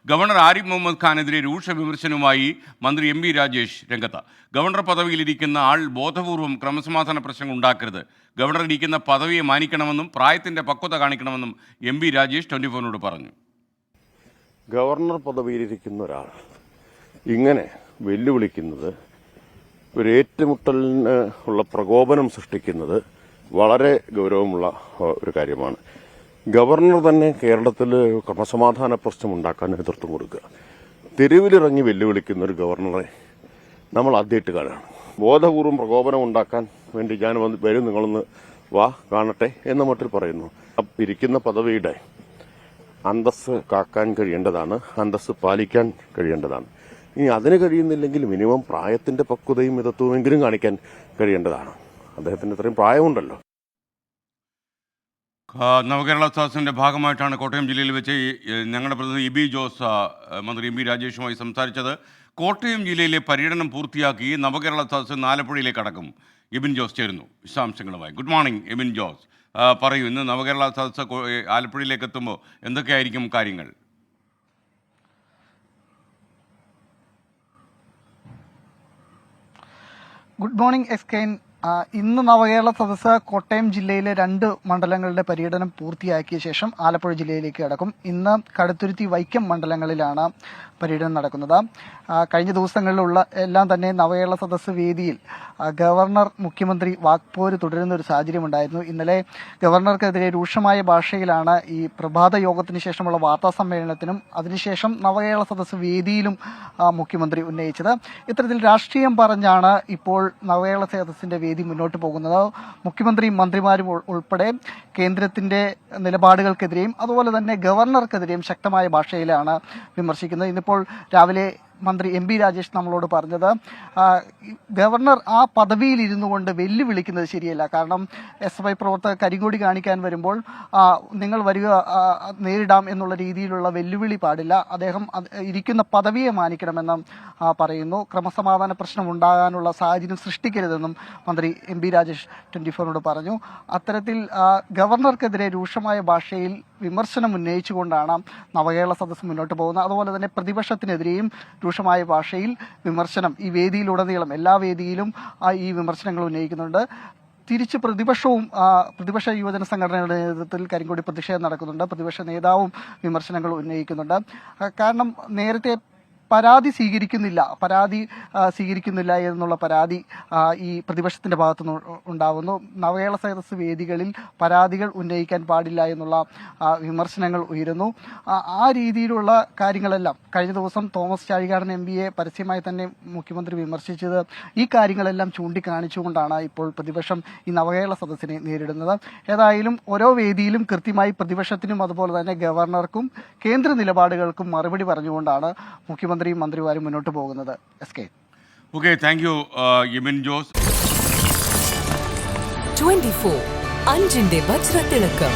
Governor Arif Muhammad ഖാനെതിരെ രൂക്ഷ വിമർശനവുമായി മന്ത്രി എം വി രാജേഷ് രംഗത്ത്. ഗവർണർ പദവിയിലിരിക്കുന്ന ആൾ ബോധപൂർവം ക്രമസമാധാന പ്രശ്നങ്ങൾ ഉണ്ടാക്കരുത്. ഗവർണർ ഇരിക്കുന്ന പദവിയെ മാനിക്കണമെന്നും പ്രായത്തിൻ്റെ പക്വത കാണിക്കണമെന്നും എം വി രാജേഷ് 24 പറഞ്ഞു. ഗവർണർ പദവിയിലിരിക്കുന്ന ഒരാൾ ഇങ്ങനെ വെല്ലുവിളിക്കുന്നത്, ഒരു ഏറ്റുമുട്ടലിന് ഉള്ള പ്രകോപനം സൃഷ്ടിക്കുന്നത് വളരെ ഗൗരവമുള്ള ഒരു കാര്യമാണ്. ഗവർണർ തന്നെ കേരളത്തിൽ ക്രമസമാധാന പ്രശ്നം ഉണ്ടാക്കാൻ നേതൃത്വം കൊടുക്കുക, തെരുവിലിറങ്ങി വെല്ലുവിളിക്കുന്ന ഒരു ഗവർണറെ നമ്മൾ ആദ്യമായിട്ട് കാണുകയാണ്. ബോധപൂർവം പ്രകോപനം ഉണ്ടാക്കാൻ വേണ്ടി ഞാൻ വരും, നിങ്ങളൊന്ന് വാ കാണട്ടെ എന്ന മട്ടിൽ പറയുന്നു. ഇരിക്കുന്ന പദവിയുടെ അന്തസ്സ് കാക്കാൻ കഴിയേണ്ടതാണ്, അന്തസ്സ് പാലിക്കാൻ കഴിയേണ്ടതാണ്. ഇനി അതിന് കഴിയുന്നില്ലെങ്കിൽ മിനിമം പ്രായത്തിന്റെ പക്വതയും മിതത്വമെങ്കിലും കാണിക്കാൻ കഴിയേണ്ടതാണ്. അദ്ദേഹത്തിന് ഇത്രയും പ്രായമുണ്ടല്ലോ. നവകേരള സദസ്സിൻ്റെ ഭാഗമായിട്ടാണ് കോട്ടയം ജില്ലയിൽ വെച്ച് ഞങ്ങളുടെ പ്രതിനിധി ഇബി ജോസ് മന്ത്രി എം വി രാജേഷുമായി സംസാരിച്ചത്. കോട്ടയം ജില്ലയിലെ പര്യടനം പൂർത്തിയാക്കി നവകേരള സദസ്സ് ആലപ്പുഴയിലേക്ക് അടക്കും. എബിൻ ജോസ് ചേരുന്നു വിശദാംശങ്ങളുമായി. ഗുഡ് മോർണിംഗ് എബിൻ ജോസ്, പറയൂ, ഇന്ന് നവകേരള സദസ്സ് ആലപ്പുഴയിലേക്ക് എത്തുമ്പോൾ എന്തൊക്കെയായിരിക്കും കാര്യങ്ങൾ? ഗുഡ് മോർണിംഗ് എസ്കെൻ. ഇന്ന് നവകേരള സദസ്സ് കോട്ടയം ജില്ലയിലെ 2 മണ്ഡലങ്ങളുടെ പര്യടനം പൂർത്തിയാക്കിയ ശേഷം ആലപ്പുഴ ജില്ലയിലേക്ക് കടക്കും. ഇന്ന് കടുത്തുരുത്തി, വൈക്കം മണ്ഡലങ്ങളിലാണ് പര്യടനം നടക്കുന്നത്. കഴിഞ്ഞ ദിവസങ്ങളിലുള്ള എല്ലാം തന്നെ നവകേരള സദസ്സ് വേദിയിൽ ഗവർണർ മുഖ്യമന്ത്രി വാക്പോര് തുടരുന്ന ഒരു സാഹചര്യമുണ്ടായിരുന്നു. ഇന്നലെ ഗവർണർക്കെതിരെ രൂക്ഷമായ ഭാഷയിലാണ് ഈ പ്രഭാത യോഗത്തിന് ശേഷമുള്ള വാർത്താ സമ്മേളനത്തിനും അതിനുശേഷം നവകേരള സദസ്സ് വേദിയിലും മുഖ്യമന്ത്രി ഉന്നയിച്ചത്. ഇത്തരത്തിൽ രാഷ്ട്രീയം പറഞ്ഞാണ് ഇപ്പോൾ നവകേരള സദസ്സിന്റെ വേദി മുന്നോട്ട് പോകുന്നത്. മുഖ്യമന്ത്രിയും മന്ത്രിമാരും ഉൾപ്പെടെ കേന്ദ്രത്തിന്റെ നിലപാടുകൾക്കെതിരെയും അതുപോലെ തന്നെ ഗവർണർക്കെതിരെയും ശക്തമായ ഭാഷയിലാണ് വിമർശിക്കുന്നത്. ഇന്നിപ്പോൾ രാവിലെ മന്ത്രി എം വി രാജേഷ് നമ്മളോട് പറഞ്ഞത്, ഗവർണർ ആ പദവിയിൽ ഇരുന്നു കൊണ്ട് വെല്ലുവിളിക്കുന്നത് ശരിയല്ല. കാരണം SFI പ്രവർത്തകർ കരിങ്കൊടി കാണിക്കാൻ വരുമ്പോൾ നിങ്ങൾ വരിക, നേരിടാം എന്നുള്ള രീതിയിലുള്ള വെല്ലുവിളി പാടില്ല. അദ്ദേഹം ഇരിക്കുന്ന പദവിയെ മാനിക്കണമെന്ന് പറയുന്നു. ക്രമസമാധാന പ്രശ്നം ഉണ്ടാകാനുള്ള സാഹചര്യം സൃഷ്ടിക്കരുതെന്നും മന്ത്രി എം വി രാജേഷ് 24 പറഞ്ഞു. അത്തരത്തിൽ ഗവർണർക്കെതിരെ രൂക്ഷമായ ഭാഷയിൽ വിമർശനം ഉന്നയിച്ചുകൊണ്ടാണ് നവകേരള സദസ്സ് മുന്നോട്ട് പോകുന്നത്. അതുപോലെ തന്നെ പ്രതിപക്ഷത്തിനെതിരെയും രൂക്ഷമായ ഭാഷയിൽ വിമർശനം ഈ വേദിയിലുടനീളം എല്ലാ വേദിയിലും ഈ വിമർശനങ്ങൾ ഉന്നയിക്കുന്നുണ്ട്. തിരിച്ച് പ്രതിപക്ഷ യുവജന സംഘടനകളുടെ നേതൃത്വത്തിൽ കരിങ്കൊടി പ്രതിഷേധം നടക്കുന്നുണ്ട്. പ്രതിപക്ഷ നേതാവും വിമർശനങ്ങൾ ഉന്നയിക്കുന്നുണ്ട്. കാരണം നേരത്തെ പരാതി സ്വീകരിക്കുന്നില്ല എന്നുള്ള പരാതി ഈ പ്രതിപക്ഷത്തിന്റെ ഭാഗത്തുനിന്ന് ഉണ്ടാവുന്നു. നവകേരള സദസ്സ് വേദികളിൽ പരാതികൾ ഉന്നയിക്കാൻ പാടില്ല എന്നുള്ള വിമർശനങ്ങൾ ഉയരുന്നു. ആ രീതിയിലുള്ള കാര്യങ്ങളെല്ലാം കഴിഞ്ഞ ദിവസം തോമസ് ചാഴികാടൻ MPയെ പരസ്യമായി തന്നെ മുഖ്യമന്ത്രി വിമർശിച്ചത് ഈ കാര്യങ്ങളെല്ലാം ചൂണ്ടിക്കാണിച്ചുകൊണ്ടാണ് ഇപ്പോൾ പ്രതിപക്ഷം ഈ നവകേരള സദസ്സിനെ നേരിടുന്നത്. ഏതായാലും ഓരോ വേദിയിലും കൃത്യമായി പ്രതിപക്ഷത്തിനും അതുപോലെ തന്നെ ഗവർണർക്കും കേന്ദ്ര നിലപാടുകൾക്കും മറുപടി പറഞ്ഞുകൊണ്ടാണ് മുഖ്യമന്ത്രിയും മന്ത്രിമാരും മുന്നോട്ട് പോകുന്നത്. Okay, thank you Ebin Jose. 24 അഞ്ചിന്റെ വജ്രത്തിളക്കം.